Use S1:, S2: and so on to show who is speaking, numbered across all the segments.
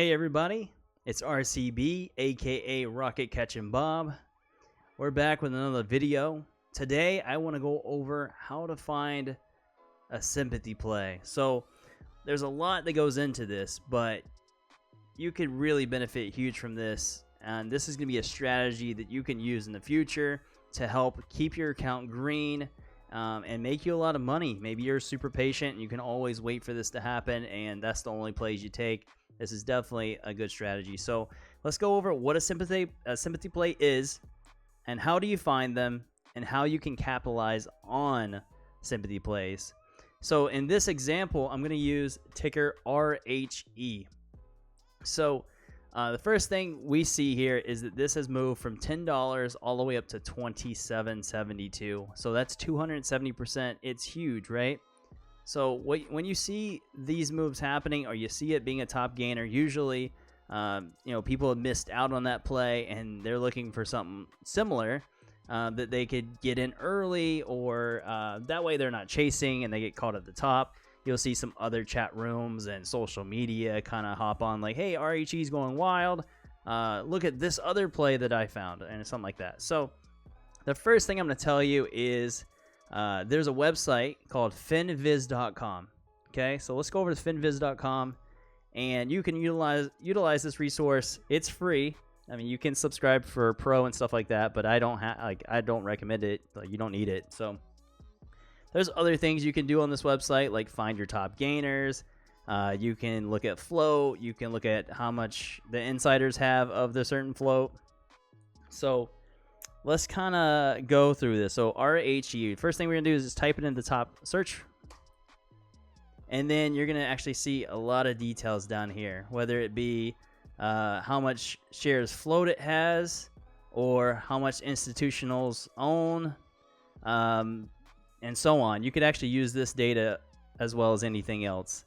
S1: Hey everybody, it's RCB, aka Rocket Catching Bob. We're back with another video. Today I want to go over how to find a sympathy play. So there's a lot that goes into this, but you could really benefit huge from this. And this is going to be a strategy that you can use in the future to help keep your account green and make you a lot of money. Maybe you're super patient and you can always wait for this to happen, and that's the only plays you take. This is definitely a good strategy. So let's go over what a sympathy play is, and how do you find them, and how you can capitalize on sympathy plays. So in this example, I'm going to use ticker RHE. So the first thing we see here is that this has moved from $10 all the way up to $27.72. So that's 270%. It's huge, right? So when you see these moves happening, or you see it being a top gainer, usually people have missed out on that play and they're looking for something similar that they could get in early, or that way they're not chasing and they get caught at the top. You'll see some other chat rooms and social media kind of hop on like, hey, RHE's going wild. Look at this other play that I found, and something like that. So the first thing I'm going to tell you is there's a website called Finviz.com. Okay, so let's go over to Finviz.com, and you can utilize this resource. It's free. I mean, you can subscribe for Pro and stuff like that, but I don't recommend it. You don't need it. So there's other things you can do on this website, like find your top gainers. You can look at float. You can look at how much the insiders have of the certain float. So let's kind of go through this. So RHE, first thing we're going to do is just type it in the top search. And then you're going to actually see a lot of details down here, whether it be how much shares float it has, or how much institutionals own, and so on. You could actually use this data as well as anything else.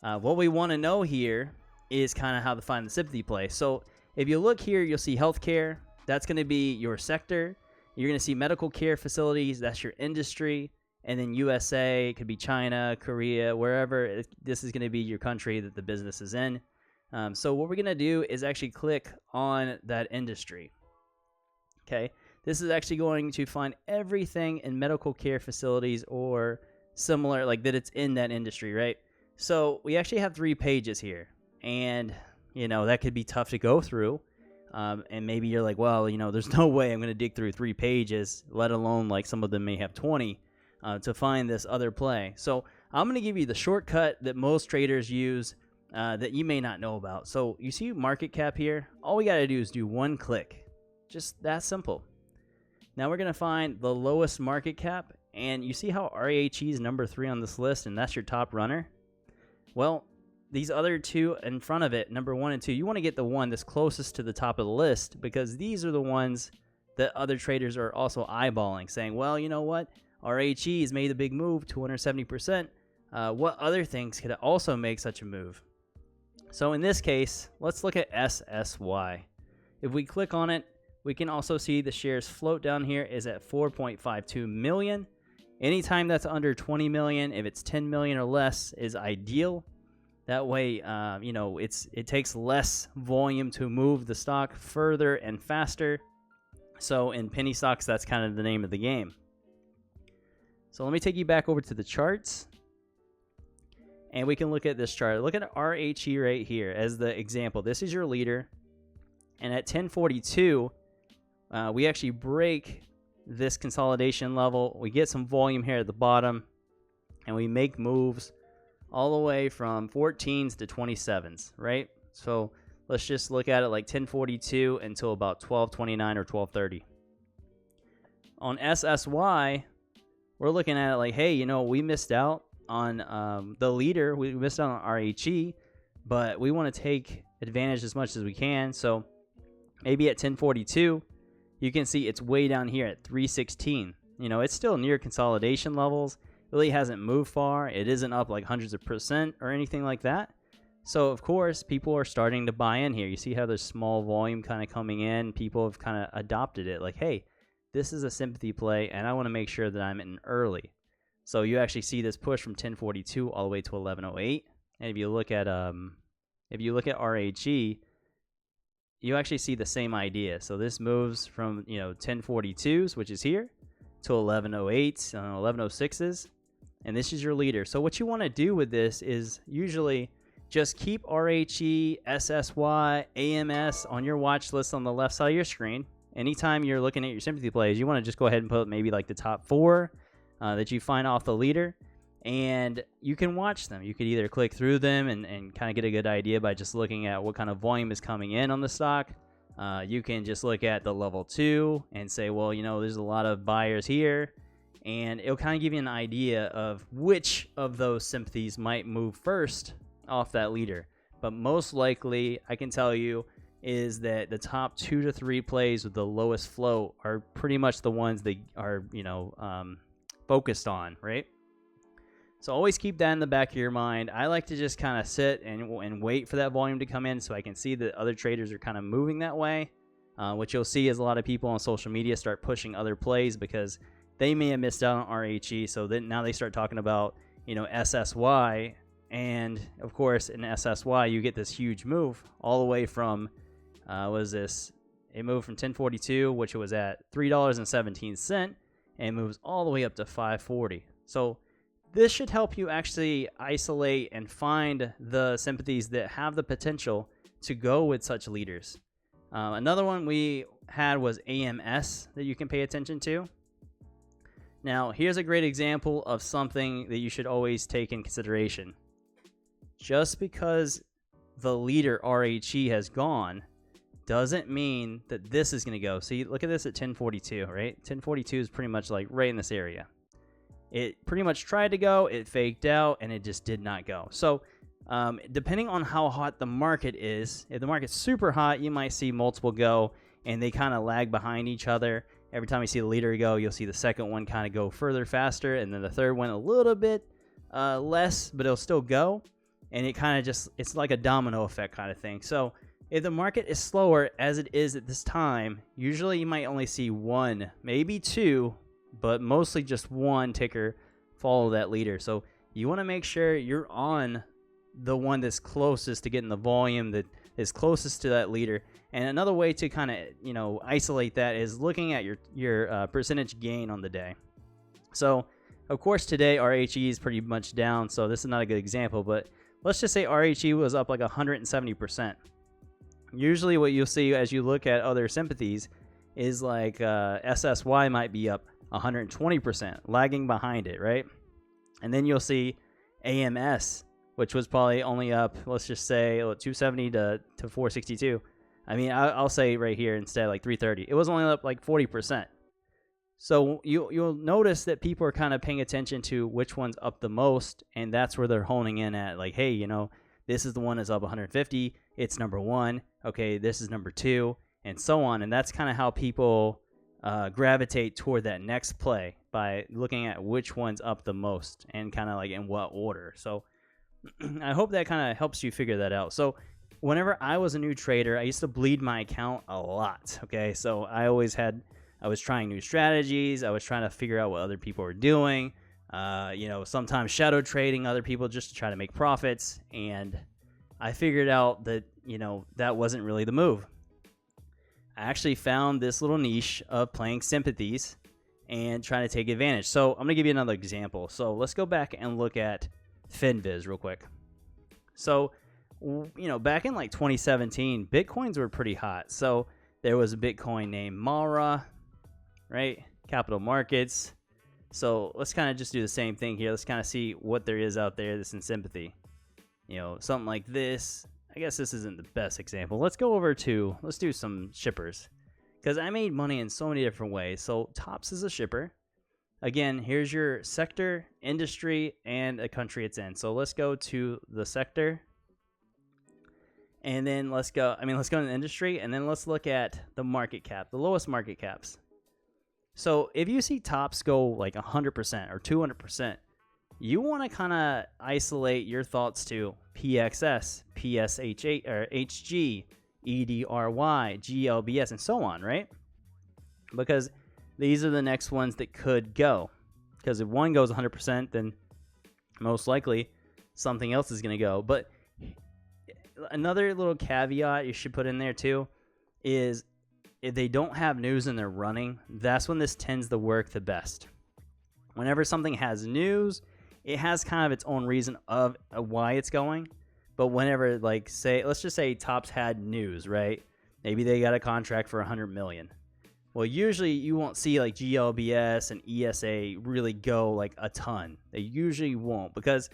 S1: What we want to know here is kind of how to find the sympathy play. So if you look here, you'll see healthcare. That's going to be your sector. You're going to see medical care facilities. That's your industry. And then USA, it could be China, Korea, wherever. This is going to be your country that the business is in. So what we're going to do is actually click on that industry. Okay. This is actually going to find everything in medical care facilities or similar, like that it's in that industry, right? So we actually have 3 pages here. And, that could be tough to go through. And maybe you're like, well, there's no way I'm going to dig through 3 pages, let alone like some of them may have 20 to find this other play. So I'm going to give you the shortcut that most traders use that you may not know about. So you see market cap here? All we got to do is do 1 click. Just that simple. Now we're going to find the lowest market cap. And you see how RHE is number 3 on this list, and that's your top runner? Well, these other 2 in front of it, number 1 and 2, you want to get the one that's closest to the top of the list, because these are the ones that other traders are also eyeballing, saying, well, you know what? RHE has made a big move, 270%. What other things could also make such a move? So in this case, let's look at SSY. If we click on it, we can also see the shares float down here is at 4.52 million. Anytime that's under 20 million, if it's 10 million or less, is ideal. That way, it takes less volume to move the stock further and faster. So in penny stocks, that's kind of the name of the game. So let me take you back over to the charts. And we can look at this chart. Look at RHE right here as the example. This is your leader. And at 1042, we actually break this consolidation level. We get some volume here at the bottom. And we make moves all the way from 14s to 27s, right? So let's just look at it like 1042 until about 1229 or 1230. On SSY, we're looking at it like, hey, we missed out on the leader. We missed out on RHE, but we want to take advantage as much as we can. So maybe at 1042, you can see it's way down here at 316. It's still near consolidation levels. Really hasn't moved far. It isn't up like hundreds of % or anything like that. So of course, people are starting to buy in here. You see how there's small volume kind of coming in. People have kind of adopted it like, hey, this is a sympathy play, and I want to make sure that I'm in early. So you actually see this push from 1042 all the way to 1108. And if you look at if you look at RHE, you actually see the same idea. So this moves from 1042s, which is here, to 1108s, 1106s, and this is your leader. So what you want to do with this is usually just keep RHE, SSY, AMS on your watch list on the left side of your screen. Anytime you're looking at your sympathy plays, you want to just go ahead and put maybe like the top 4 that you find off the leader, and you can watch them. You could either click through them and kind of get a good idea by just looking at what kind of volume is coming in on the stock. You can just look at the level 2 and say, well, there's a lot of buyers here, and it'll kind of give you an idea of which of those sympathies might move first off that leader. But most likely, I can tell you, is that the top 2 to 3 plays with the lowest float are pretty much the ones that are focused on, right? So always keep that in the back of your mind. I like to just kind of sit and wait for that volume to come in so I can see that other traders are kind of moving that way. What you'll see is a lot of people on social media start pushing other plays because they may have missed out on RHE. So then now they start talking about, SSY. And of course, in SSY, you get this huge move all the way from, it moved from 1042, which was at $3.17, and moves all the way up to 540. So this should help you actually isolate and find the sympathies that have the potential to go with such leaders. Another one we had was AMS that you can pay attention to. Now, here's a great example of something that you should always take in consideration. Just because the leader RHE has gone doesn't mean that this is going to go. See, look at this at 1042, right? 1042 is pretty much like right in this area. It pretty much tried to go, it faked out, and it just did not go. So depending on how hot the market is, if the market's super hot, you might see multiple go, and they kind of lag behind each other. Every time you see the leader go, you'll see the second one kind of go further faster, and then the third one a little bit less, but it'll still go. And it kind of just, it's like a domino effect kind of thing. So if the market is slower, as it is at this time, usually you might only see 1, maybe 2, but mostly just 1 ticker follow that leader. So you want to make sure you're on the one that's closest to getting the volume that is closest to that leader. And another way to kind of, isolate that is looking at your percentage gain on the day. So, of course, today RHE is pretty much down, so this is not a good example, but let's just say RHE was up like 170%. Usually what you'll see as you look at other sympathies is like SSY might be up 120%, lagging behind it, right? And then you'll see AMS, which was probably only up, let's just say 270 to 462. I mean, I'll say right here instead like 330. It was only up like 40%. So you'll notice that people are kind of paying attention to which one's up the most, and that's where they're honing in at. Like, hey, this is the one that's up 150. It's number 1. Okay, this is number 2, and so on. And that's kind of how people gravitate toward that next play by looking at which one's up the most and kind of like in what order. So I hope that kind of helps you figure that out. So whenever I was a new trader, I used to bleed my account a lot. Okay, so I was trying new strategies. I was trying to figure out what other people were doing. Sometimes shadow trading other people just to try to make profits. And I figured out that, that wasn't really the move. I actually found this little niche of playing sympathies and trying to take advantage. So I'm going to give you another example. So let's go back and look at Finviz real quick. So, back in like 2017, Bitcoins were pretty hot. So there was a Bitcoin named Mara, right? Capital markets. So let's kind of just do the same thing here. Let's kind of see what there is out there that's in sympathy. Something like this. I guess this isn't the best example. Let's do some shippers, because I made money in so many different ways. So Tops is a shipper. Again, here's your sector, industry, and a country it's in. So let's go to the sector. And then let's go to the industry, and then let's look at the market cap, the lowest market caps. So if you see Tops go like 100% or 200%, you want to kind of isolate your thoughts to PXS, PSH8 or HG, EDRY, GLBS, and so on, right? Because these are the next ones that could go. Because if one goes 100%, then most likely something else is going to go. But another little caveat you should put in there too is if they don't have news and they're running, that's when this tends to work the best. Whenever something has news, it has kind of its own reason of why it's going. But whenever, like, say, let's just say Topps had news, right? Maybe they got a contract for $100 million. Well, usually you won't see like GLBS and ESA really go like a ton. They usually won't, because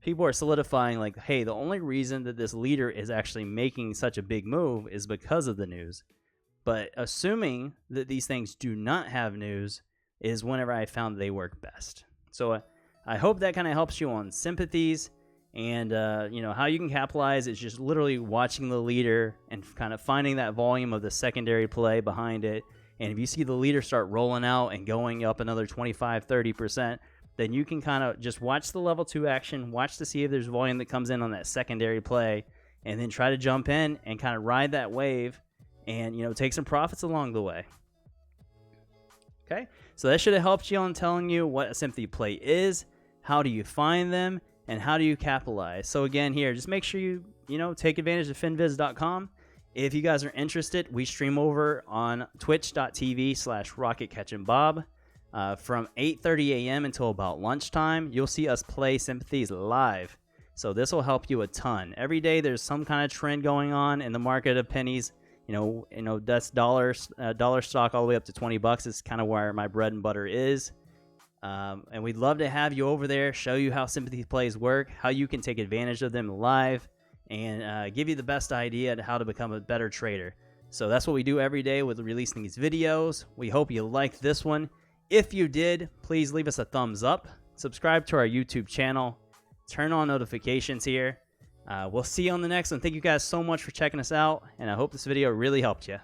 S1: people are solidifying like, hey, the only reason that this leader is actually making such a big move is because of the news. But assuming that these things do not have news is whenever I found they work best. So I hope that kind of helps you on sympathies. And, how you can capitalize is just literally watching the leader and kind of finding that volume of the secondary play behind it. And if you see the leader start rolling out and going up another 25-30%, then you can kind of just watch the level 2 action, watch to see if there's volume that comes in on that secondary play, and then try to jump in and kind of ride that wave and, take some profits along the way. Okay, so that should have helped you on telling you what a sympathy play is, how do you find them, and how do you capitalize. So again, here, just make sure you, take advantage of finviz.com. If you guys are interested, we stream over on twitch.tv/rocketcatchingbob from 8:30 a.m. until about lunchtime. You'll see us play sympathies live. So this will help you a ton. Every day there's some kind of trend going on in the market of pennies. That's dollar stock all the way up to $20 is kind of where my bread and butter is. And we'd love to have you over there, show you how sympathy plays work, how you can take advantage of them live, and give you the best idea on how to become a better trader. So that's what we do every day with releasing these videos. We hope you liked this one. If you did, please leave us a thumbs up, subscribe to our YouTube channel, turn on notifications here. We'll see you on the next one. Thank you guys so much for checking us out, and I hope this video really helped you.